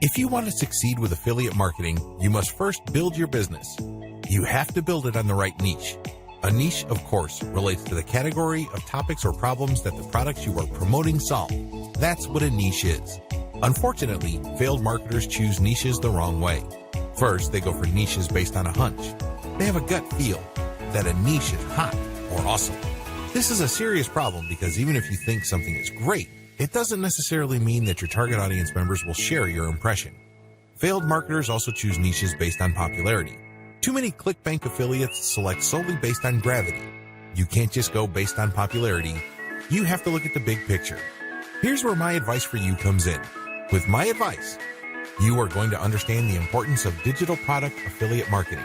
If you want to succeed with affiliate marketing, you must first build your business. You have to build it on the right niche. A niche, of course, relates to the category of topics or problems that the products you are promoting solve. That's what a niche is. Unfortunately, failed marketers choose niches the wrong way. First, they go for niches based on a hunch. They have a gut feel that a niche is hot or awesome. This is a serious problem because even if you think something is great, it doesn't necessarily mean that your target audience members will share your impression. Failed marketers also choose niches based on popularity. Too many Clickbank affiliates select solely based on gravity. You can't just go based on popularity. You have to look at the big picture. Here's where my advice for you comes in. With my advice, you are going to understand the importance of digital product affiliate marketing.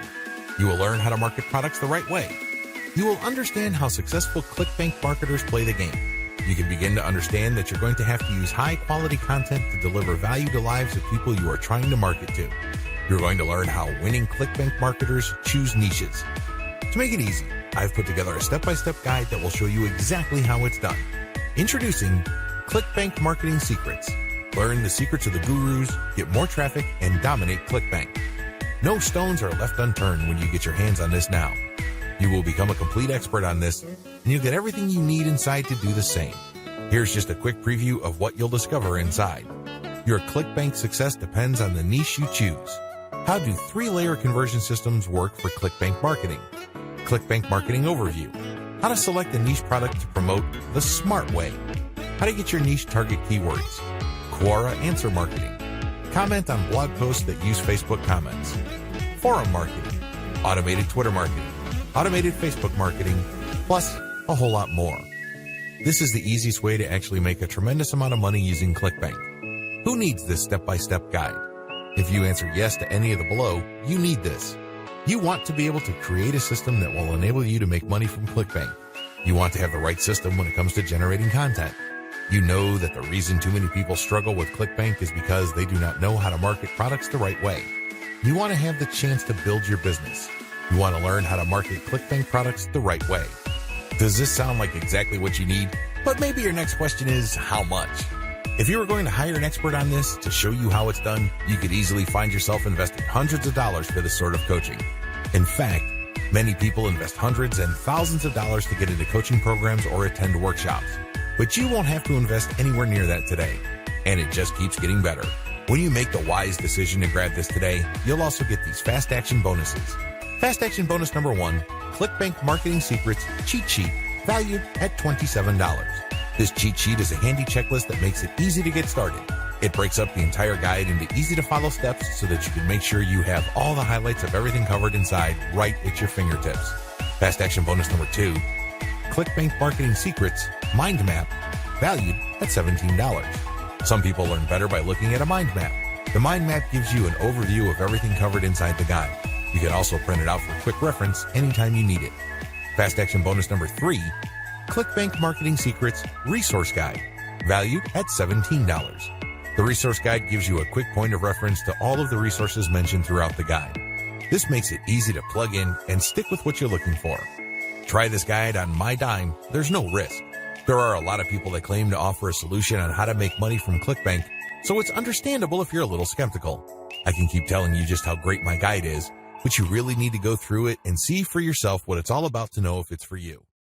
You will learn how to market products the right way. You will understand how successful Clickbank marketers play the game. You can begin to understand that you're going to have to use high-quality content to deliver value to lives of people you are trying to market to. You're going to learn how winning Clickbank marketers choose niches. To make it easy, I've put together a step-by-step guide that will show you exactly how it's done. Introducing Clickbank Marketing Secrets. Learn the secrets of the gurus, get more traffic, and dominate Clickbank. No stones are left unturned when you get your hands on this now. You will become a complete expert on this, and you'll get everything you need inside to do the same. Here's just a quick preview of what you'll discover inside. Your Clickbank success depends on the niche you choose. How do 3-layer conversion systems work for Clickbank marketing? Clickbank marketing overview. How to select a niche product to promote the smart way. How to get your niche target keywords. Quora answer marketing. Comment on blog posts that use Facebook comments. Forum marketing. Automated Twitter marketing. Automated Facebook marketing, plus a whole lot more. This is the easiest way to actually make a tremendous amount of money using Clickbank. Who needs this step-by-step guide? If you answer yes to any of the below, you need this. You want to be able to create a system that will enable you to make money from Clickbank. You want to have the right system when it comes to generating content. You know that the reason too many people struggle with Clickbank is because they do not know how to market products the right way. You want to have the chance to build your business. You want to learn how to market Clickbank products the right way. Does this sound like exactly what you need? But maybe your next question is, how much? If you were going to hire an expert on this to show you how it's done, you could easily find yourself investing hundreds of dollars for this sort of coaching. In fact, many people invest hundreds and thousands of dollars to get into coaching programs or attend workshops. But you won't have to invest anywhere near that today. And it just keeps getting better. When you make the wise decision to grab this today, you'll also get these fast action bonuses. Fast action bonus number 1, Clickbank Marketing Secrets Cheat Sheet, valued at $27. This cheat sheet is a handy checklist that makes it easy to get started. It breaks up the entire guide into easy-to-follow steps so that you can make sure you have all the highlights of everything covered inside right at your fingertips. Fast action bonus number 2, Clickbank Marketing Secrets Mind Map, valued at $17. Some people learn better by looking at a mind map. The mind map gives you an overview of everything covered inside the guide. You can also print it out for quick reference anytime you need it. Fast action bonus number 3, Clickbank Marketing Secrets Resource Guide, valued at $17. The resource guide gives you a quick point of reference to all of the resources mentioned throughout the guide. This makes it easy to plug in and stick with what you're looking for. Try this guide on my dime. There's no risk. There are a lot of people that claim to offer a solution on how to make money from Clickbank, so it's understandable if you're a little skeptical. I can keep telling you just how great my guide is, but you really need to go through it and see for yourself what it's all about to know if it's for you.